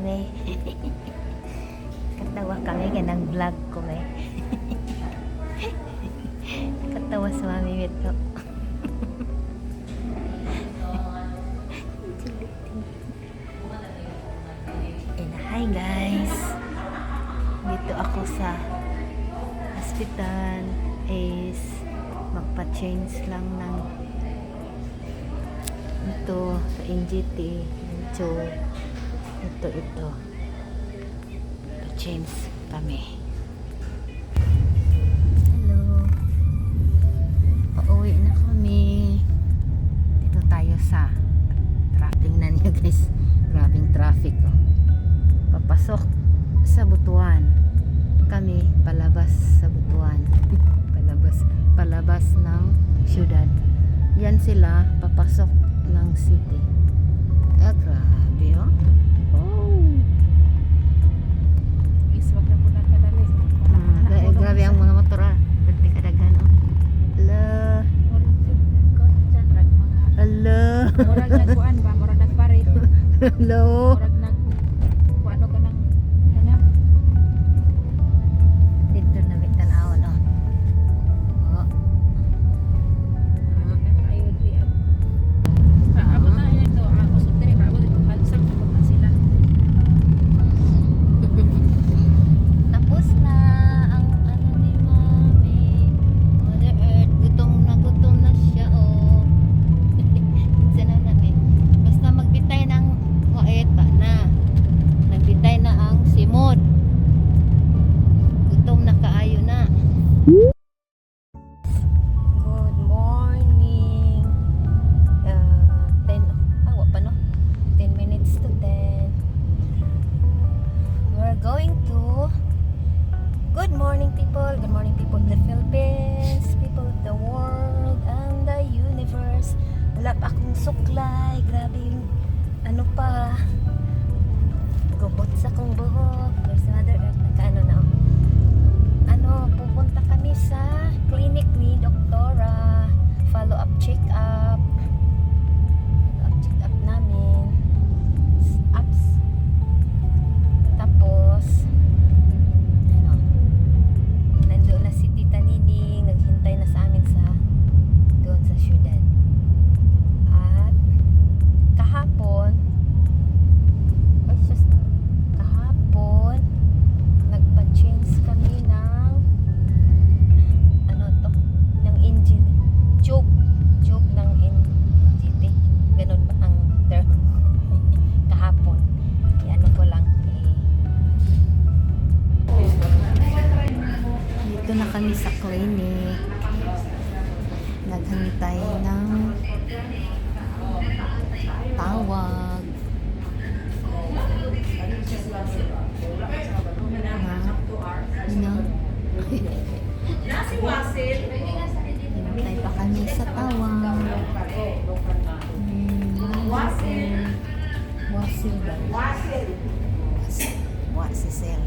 kami. Katawa kami kaya nag-vlog ko may. Katawa sa mami ito. And hi guys. Dito ako sa hospital is magpa-change lang ng ito sa NGT. Ito pa-change kami. Hello, pauwi na kami. Dito tayo sa traffic na niyo guys. Grabing traffic papasok sa Butuan kami, palabas sa Butuan. palabas ng syudad. Yan sila papasok ng city. Grabe grabe ang mga motor berarti kadaghan murag nagkuan ba, murag nagparit. hello Murag nagkuano ka ng hanap. dito na may tanawon Kayo di abot na ito, usap dire abot ito halsang abot na sila. tapos na ang ano ni Mami. Mother Earth, gutom na siya Sana namin. Basta magbitay ng wait ba na. Nagbitay na ang simod. Gutom na kaayo na. Good morning. 10 minutes to 10. We're going to good morning people of the Philippines, people of the world and the universe. Wala pa akong suklay, grabe yung ano pa, gubot sa kong buhok. There's Mother Earth, nagkaano na pupunta kami sa clinic ni Doktora, follow up check up namin ups. Tapos nandoon na si Tita Nining, naghintay na sa amin doon sa syudad. At kahapon nagpa-change kami ng ng engine tube ng NGT. Ganun ba ang term? Kahapon ko lang dito na kami sa clinic, naghintay ng tawag hintay pa kami sa tawag. Wasisel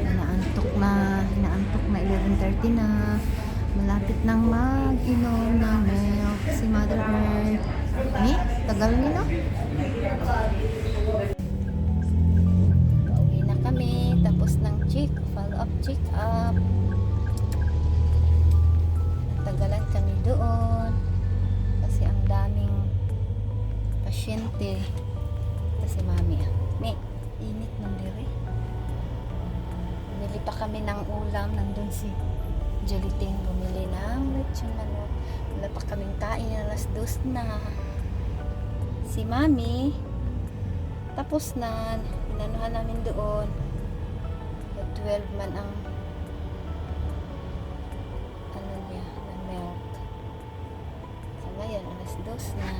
inaantok na 11:30 na, malapit nang mag-inom ng milk si Mother Earth. Tagal nila. Pauwi na kami tapos ng follow up check up. Natagalan kami doon kasi ang daming pasyente. Kasi Mami init ng diri. Bumili pa kami ng ulam, nandun si Joliting bumili ng lechon manok. Wala pa kaming kain, alas 2 na. Si Mami tapos na, inanuhan namin doon. 12 man ang na milk. So ngayon alas 2 na.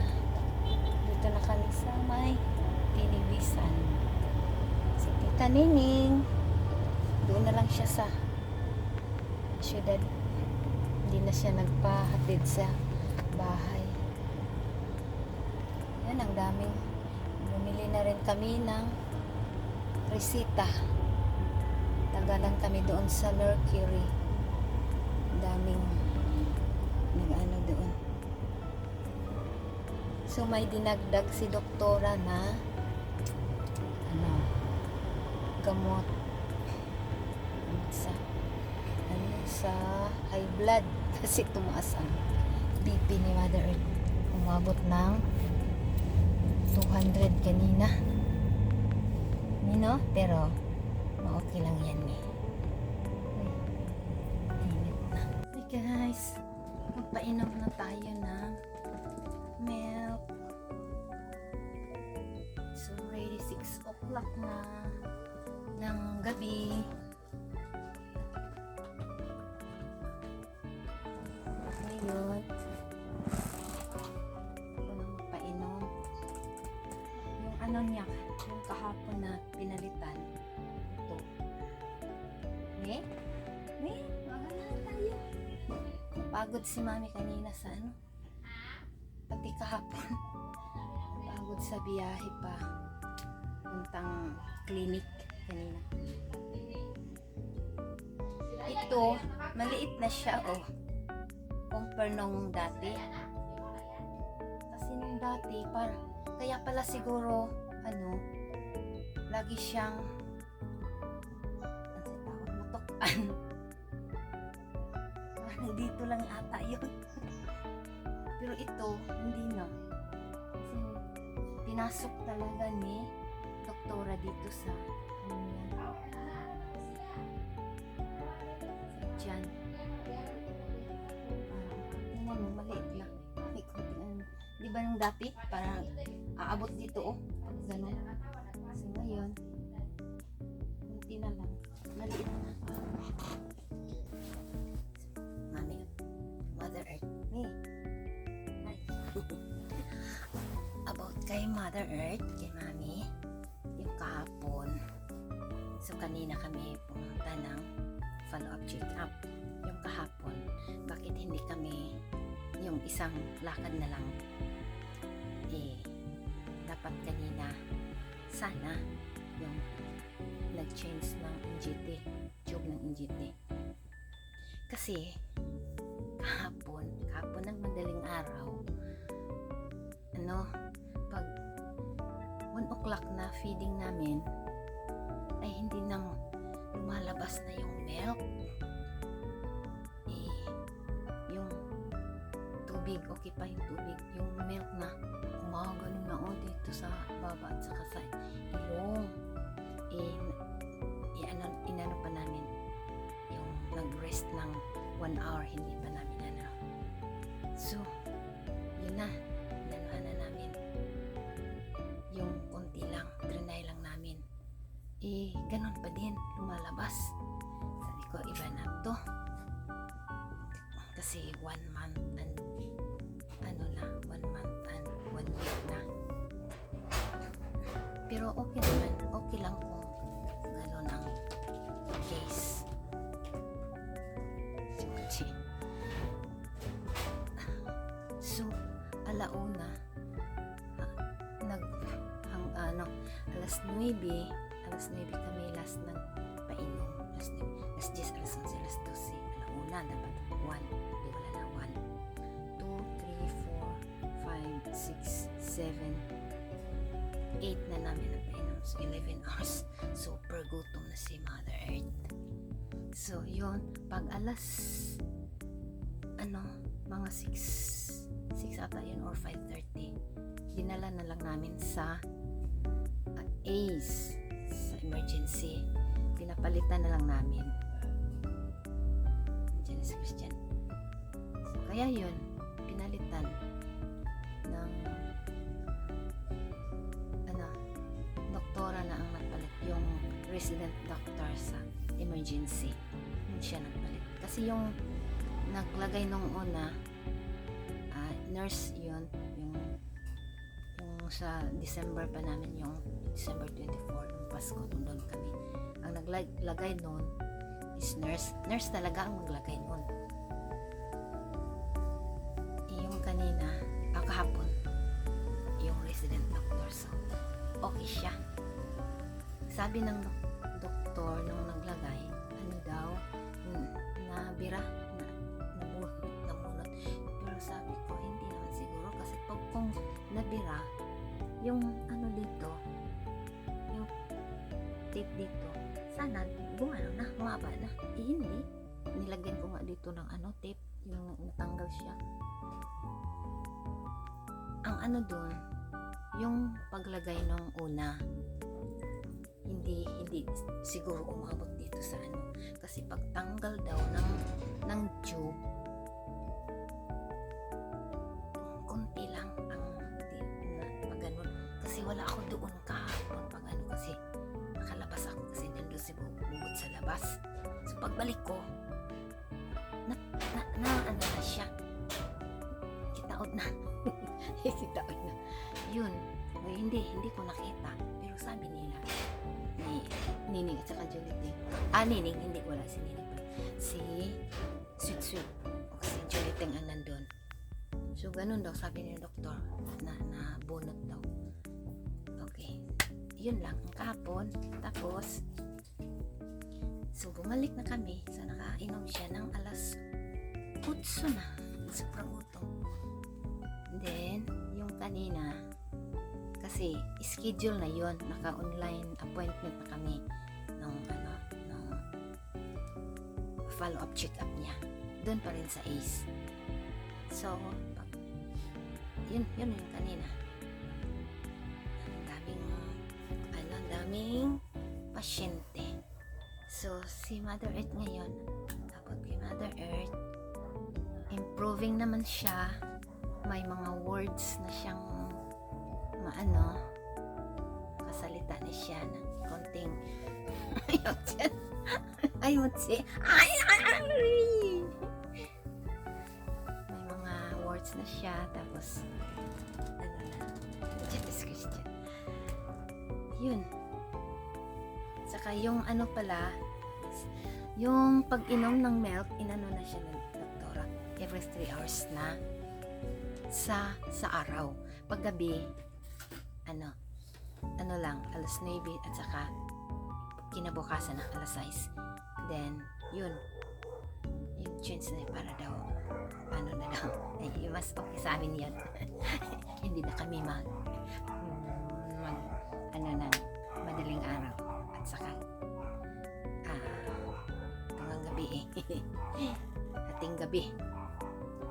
Dito na kami sa may televisan. Si Tita Nining doon na lang siya sa syudad. Hindi na siya nagpahatid sa bahay. Yan, ang daming bumili na rin kami ng resita. Tagalan kami doon sa Mercury. daming nag-ano doon. So may dinagdag si doktora na ano, gamot sa high blood kasi tumaas ang BP ni Mother Earth. Umabot ng 200 kanina. Nino, pero okay lang yan eh. Init na. Hey guys, magpainom na tayo ng milk. So already 6 o'clock na ng gabi. Ngayon, ako na magpainom. Yung ano niya, yung kahapon na pinalitan. Ito. Magana na tayo. Napagod si mami kanina sa ano. Pati kahapon. Napagod sa biyahe pa. Puntang clinic kanina. Ito, maliit na siya, oh. Compare nung dati. Kasi nung dati, kaya pala siguro, ano, lagi siyang, ano tawag, matukan. Parang dito lang ata yun. Pero ito, hindi na. Kasi pinasok talaga ni doktora dito sa, ano yan, sa tiyan. Maliit lang. May konting ano. Di ba yung dati? Parang aabot dito, oh. Ganun. So ngayon, konti na lang. Maliit na. Mami, Mother Earth. Hi. About kay Mother Earth, kay Mami, yung kahapon. So kanina kami pumunta ng follow-up check-up. Yung kahapon, bakit hindi kami yung isang lakad na lang, dapat kanina sana yung nag-change ng NGT, tube ng NGT. Kasi kahapon ng madaling araw, ano, pag 1 o'clock na feeding namin, ay hindi nang lumalabas na yung milk. Yung tubig, okay pa yung tubig, yung milk na kumagaling na dito sa baba at saka sa ilong. Inano pa namin yung nag-rest ng 1 hour, hindi pa namin ano. So yun na, inanuhan na namin yung konti lang, trinay lang namin, ganun pa din lumalabas. Sabi ko, iba na to kasi 1 month and 1 week na. Pero okay naman, okay lang kung gano'n ang case. So, alauna, alas 9 kami last nagpainom. Alas 10, alas 11, alas 12, alauna, dapat 1, di wala na 1, 2, 3, 4, 5, 6, 7, 8 na namin napainom. So 11 hours. Super gutom na si Mother Earth. So yun, pag alas mga 6 ata yun or 5:30, dinala na lang namin sa ACE, sa emergency. Pinapalitan na lang namin. Diyan si Christian. So kaya yun, pinalitan ng doktora na ang nagpalit, yung resident doctor sa emergency. Hindi siya nagpalit. Kasi yung naglagay nung una, nurse yun, yung sa December pa namin, yung December 24, yung Pasko, doon kami. Ang naglagay nun is nurse. Nurse talaga ang maglagay nun. Yung kanina, kahapon, yung resident doctor. So, okay siya. Sabi ng doktor nung naglagay, ano daw, nabira, ko, hindi naman siguro. Kasi pag kung nabira, yung ano dito, yung tape dito, sana gumano na, humaba na. Eh, hindi. Nilagyan ko nga dito ng ano, tape, yung natanggal siya. Ang ano dun, yung paglagay ng una, hindi siguro umabot dito sa ano. Kasi pagtanggal daw ng tube, konti lang ang pag ganun. Kasi wala ako doon kahapon pag ano, kasi nakalabas ako kasi nandun si bubot sa labas. So pagbalik ko, na ano na siya, kitaod na. Kitaod na. Yun, hindi ko nakita. Pero sabi nila, ni Nining at saka Jolite. Nining, hindi, wala si Nining pa. Si Sweet. O si Jolite ang nandun. So, ganun daw, sabi ni doktor, na bunot daw. Okay. Yun lang, ang kahapon. Tapos, so, bumalik na kami. So, nakainom siya ng alas 8 na. Sobrang gutom. Then, yung kanina, kasi schedule na yon, naka-online appointment na kami nung follow-up check-up niya. Doon pa rin sa ACE. So, yun yung kanina. Ang daming pasyente. So, si Mother Earth ngayon, dapat kay Mother Earth, improving naman siya. May mga words na siyang kasalita na siya ng konting ay mutsi may mga words na siya, tapos Christian yun. Saka yung pala, yung pag-inom ng milk, inano na siya ng doktora every 3 hours na sa araw. Paggabi lang, alas 9 at saka kinabukasan ng alas 6. Then, yun change na para daw na daw, ay mas okay sa amin yan. Hindi na kami ng madaling araw at saka hanggang gabi ating gabi.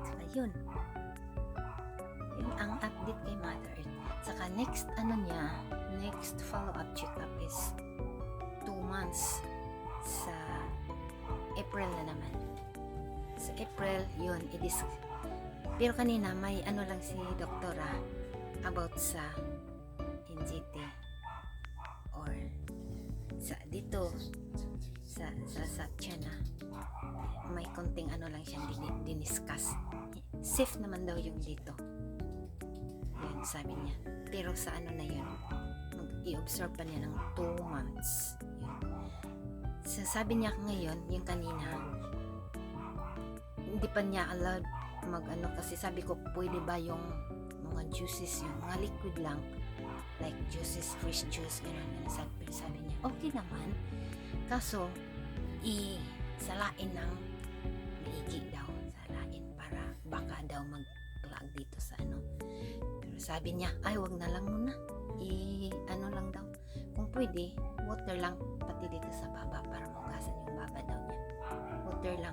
Saka yun ang update kay Mother Earth. Saka next follow-up check-up is 2 months sa April na naman. Sa April, yun, pero kanina may lang si doktora about sa NGT or sa dito sa China. May konting lang siyang diniscuss. Safe naman daw yung dito. Yun, sabi niya. Pero sa na yun, mag-i-observe pa niya ng 2 months. Yun. So, sabi niya ngayon, yung kanina, hindi pa niya allowed kasi sabi ko, pwede ba yung mga juices, yung mga liquid lang, like juices, fresh juice, gano'n. Sabi niya, okay naman. Kaso, salain ng maigi daw. Salain para baka daw mag-clog dito sa Pero sabi niya, ay wag na lang muna. Lang daw. Kung pwede, water lang pati dito sa baba para mahugasan yung baba daw niya. Water lang.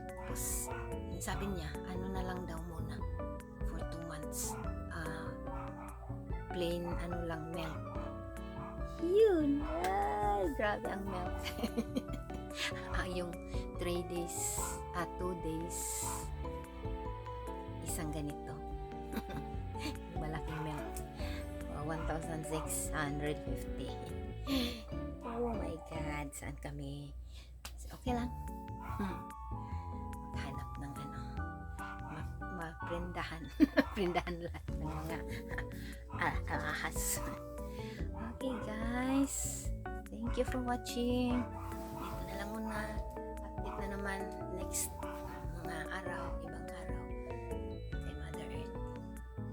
Tapos, sabi niya, na lang daw muna for 2 months. Plain lang, milk. Yun. Grabe ang milk. Yung 3 days, 2 days, isang ganito. Malaking milk. 1,650. Oh my God, saan kami? Okay lang. Maghanap ng maprindahan. Prindahan lahat ng mga ahas. Okay guys, thank you for watching. Dito na lang muna. Update na naman next mga araw, ibang araw kay Mother Earth.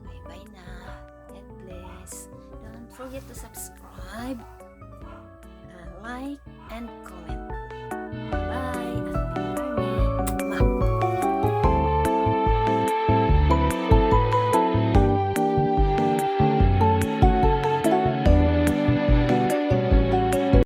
Bye bye na. God bless. Don't forget to subscribe, like, and comment.